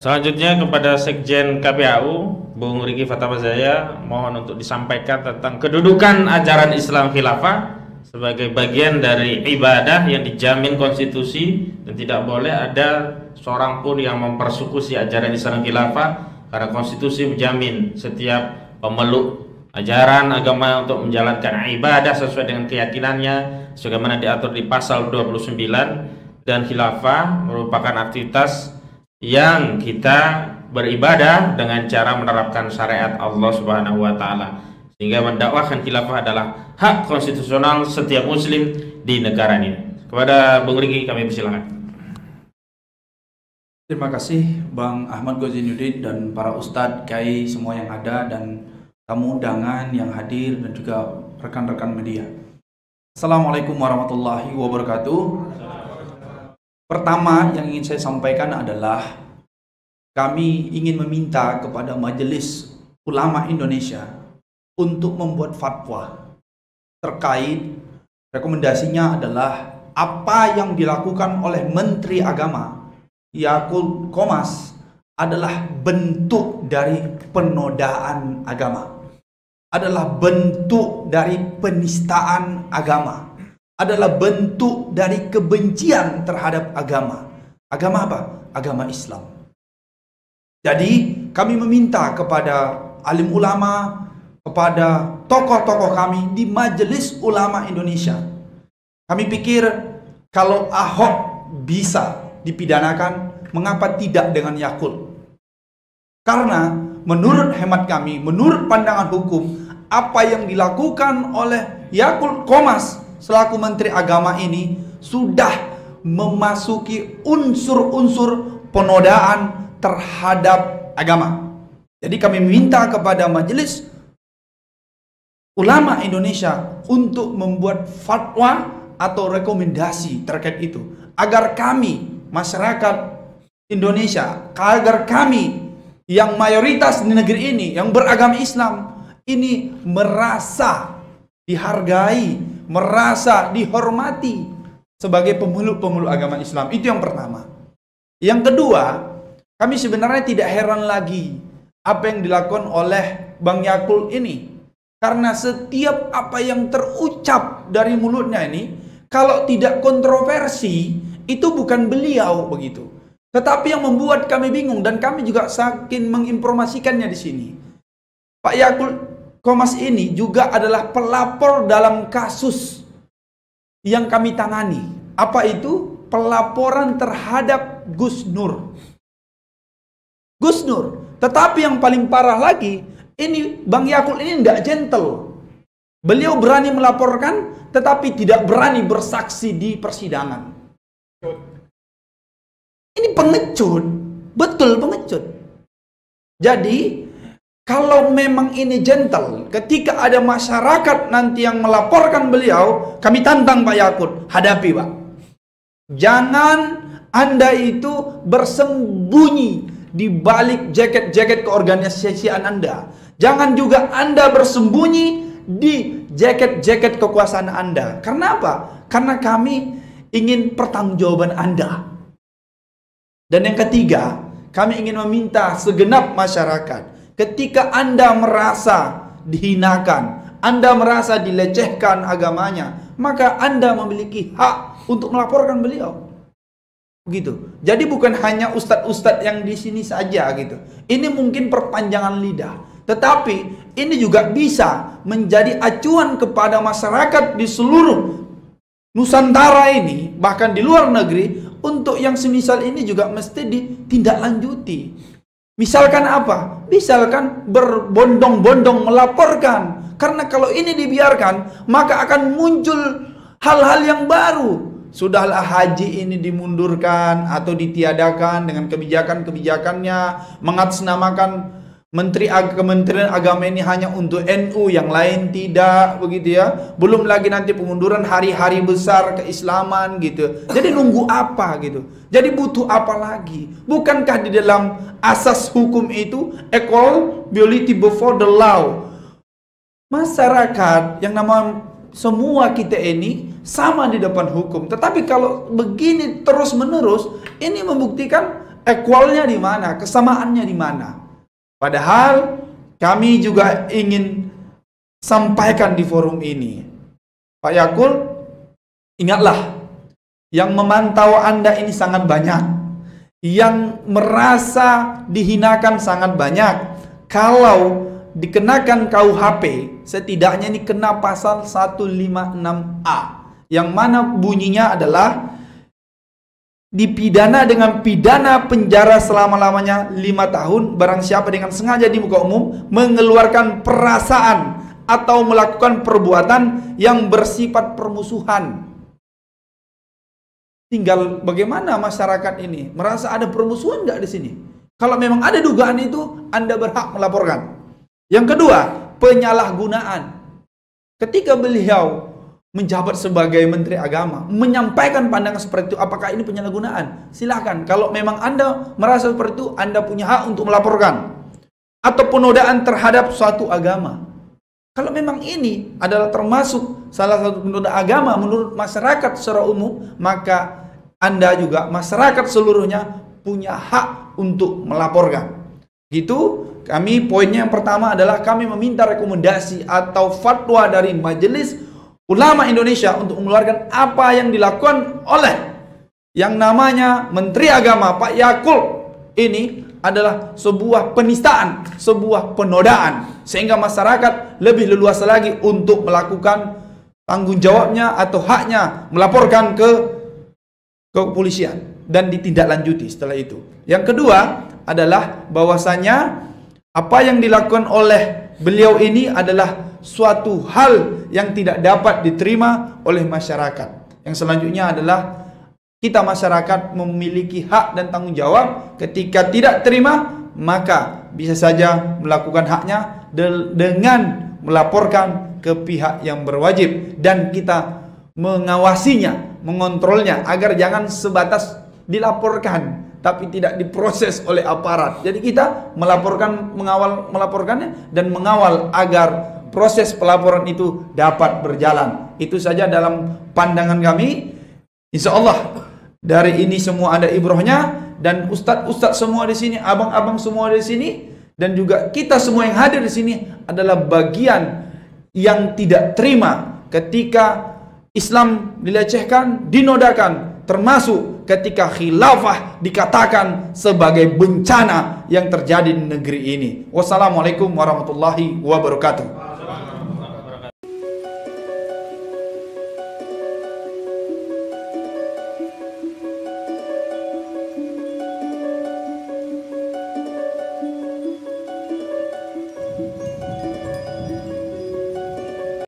Selanjutnya kepada Sekjen KPAU, Bung Riki Fatamazaya, mohon untuk disampaikan tentang kedudukan ajaran Islam Khilafah sebagai bagian dari ibadah yang dijamin konstitusi dan tidak boleh ada seorang pun yang mempersekusi ajaran Islam Khilafah karena konstitusi menjamin setiap pemeluk ajaran agama untuk menjalankan ibadah sesuai dengan keyakinannya sebagaimana diatur di pasal 29, dan khilafah merupakan aktivitas yang kita beribadah dengan cara menerapkan syariat Allah Subhanahu wa taala, sehingga mendakwahkan khilafah adalah hak konstitusional setiap muslim di negara ini. Kepada Bung Riki kami persilakan. Terima kasih Bang Ahmad Gozinuddin dan para ustadz, kiai semua yang ada dan tamu undangan yang hadir dan juga rekan-rekan media. Assalamualaikum warahmatullahi wabarakatuh. Pertama yang ingin saya sampaikan adalah kami ingin meminta kepada Majelis Ulama Indonesia untuk membuat fatwa terkait, rekomendasinya adalah apa yang dilakukan oleh Menteri Agama Yakut Qomas adalah bentuk dari penodaan agama, adalah bentuk dari penistaan agama, adalah bentuk dari kebencian terhadap agama. Agama apa? Agama Islam. Jadi kami meminta kepada alim ulama, kepada tokoh-tokoh kami di Majelis Ulama Indonesia. Kami pikir kalau Ahok bisa dipidanakan, mengapa tidak dengan Yakut? Karena menurut hemat kami, menurut pandangan hukum, apa yang dilakukan oleh Yakut Qomas selaku Menteri Agama ini sudah memasuki unsur-unsur penodaan terhadap agama. Jadi kami meminta kepada Majelis Ulama Indonesia untuk membuat fatwa atau rekomendasi terkait itu, agar kami masyarakat Indonesia, agar kami yang mayoritas di negeri ini yang beragama Islam ini merasa dihargai, merasa dihormati sebagai pemeluk-pemeluk agama Islam. Itu yang pertama. Yang kedua, kami sebenarnya tidak heran lagi apa yang dilakukan oleh Bang Yakut ini, karena setiap apa yang terucap dari mulutnya ini, kalau tidak kontroversi, itu bukan beliau begitu. Tetapi yang membuat kami bingung, dan kami juga saking menginformasikannya di sini, Pak Yakut Qomas ini juga adalah pelapor dalam kasus yang kami tangani. Apa itu? Pelaporan terhadap Gus Nur. Gus Nur. Tetapi yang paling parah lagi, ini Bang Yakut ini tidak gentle. Beliau berani melaporkan, tetapi tidak berani bersaksi di persidangan. Ini pengecut, betul pengecut. Jadi kalau memang ini gentle, ketika ada masyarakat nanti yang melaporkan beliau, kami tantang Pak Yakut, hadapi Pak. Jangan Anda itu bersembunyi di balik jaket-jaket keorganisasian Anda. Jangan juga Anda bersembunyi di jaket-jaket kekuasaan Anda. Karena apa? Karena kami ingin pertanggungjawaban Anda. Dan yang ketiga, kami ingin meminta segenap masyarakat, ketika Anda merasa dihinakan, Anda merasa dilecehkan agamanya, maka Anda memiliki hak untuk melaporkan beliau. Begitu. Jadi bukan hanya ustadz-ustadz yang di sini saja gitu. Ini mungkin perpanjangan lidah, tetapi ini juga bisa menjadi acuan kepada masyarakat di seluruh Nusantara ini, bahkan di luar negeri, untuk yang semisal ini juga mesti ditindaklanjuti. Misalkan apa? Misalkan berbondong-bondong melaporkan. Karena kalau ini dibiarkan, maka akan muncul hal-hal yang baru. Sudahlah haji ini dimundurkan atau ditiadakan dengan kebijakan-kebijakannya, mengatasnamakan Kementerian Agama ini hanya untuk NU, yang lain tidak, begitu ya. Belum lagi nanti pengunduran hari-hari besar keislaman gitu. Jadi nunggu apa gitu? Jadi butuh apa lagi? Bukankah di dalam asas hukum itu equality before the law? Masyarakat yang nama semua kita ini sama di depan hukum. Tetapi kalau begini terus-menerus, ini membuktikan Equalnya di mana? Kesamaannya di mana? Padahal kami juga ingin sampaikan di forum ini, Pak Yakul, ingatlah, yang memantau Anda ini sangat banyak, yang merasa dihinakan sangat banyak. Kalau dikenakan KUHP, setidaknya ini kena pasal 156A, yang mana bunyinya adalah dipidana dengan pidana penjara selama-lamanya 5 tahun barang siapa dengan sengaja di muka umum mengeluarkan perasaan atau melakukan perbuatan yang bersifat permusuhan. Tinggal bagaimana masyarakat ini merasa ada permusuhan nggak di sini? Kalau memang ada dugaan itu, Anda berhak melaporkan. Yang kedua, penyalahgunaan. Ketika beliau menjabat sebagai Menteri Agama, menyampaikan pandangan seperti itu, apakah ini penyalahgunaan? Silahkan, kalau memang Anda merasa seperti itu, Anda punya hak untuk melaporkan. Atau penodaan terhadap suatu agama. Kalau memang ini adalah termasuk salah satu penodaan agama menurut masyarakat secara umum, maka Anda juga, masyarakat seluruhnya, punya hak untuk melaporkan. Gitu, kami poinnya yang pertama adalah kami meminta rekomendasi atau fatwa dari Majelis Ulama Indonesia untuk mengeluarkan apa yang dilakukan oleh yang namanya Menteri Agama Pak Yakul ini adalah sebuah penistaan, sebuah penodaan, sehingga masyarakat lebih leluasa lagi untuk melakukan tanggung jawabnya atau haknya melaporkan ke kepolisian dan ditindaklanjuti setelah itu. Yang kedua adalah bahwasanya apa yang dilakukan oleh beliau ini adalah suatu hal yang tidak dapat diterima oleh masyarakat. Yang selanjutnya adalah kita masyarakat memiliki hak dan tanggung jawab. Ketika tidak terima, maka bisa saja melakukan haknya dengan melaporkan ke pihak yang berwajib, dan kita mengawasinya, mengontrolnya agar jangan sebatas dilaporkan tapi tidak diproses oleh aparat. Jadi kita melaporkannya dan mengawal agar proses pelaporan itu dapat berjalan. Itu saja dalam pandangan kami. Insya Allah dari ini semua ada ibrohnya, dan ustadz-ustadz semua di sini, abang-abang semua di sini, dan juga kita semua yang hadir di sini adalah bagian yang tidak terima ketika Islam dilecehkan, dinodakan, termasuk ketika khilafah dikatakan sebagai bencana yang terjadi di negeri ini. Wassalamualaikum warahmatullahi wabarakatuh.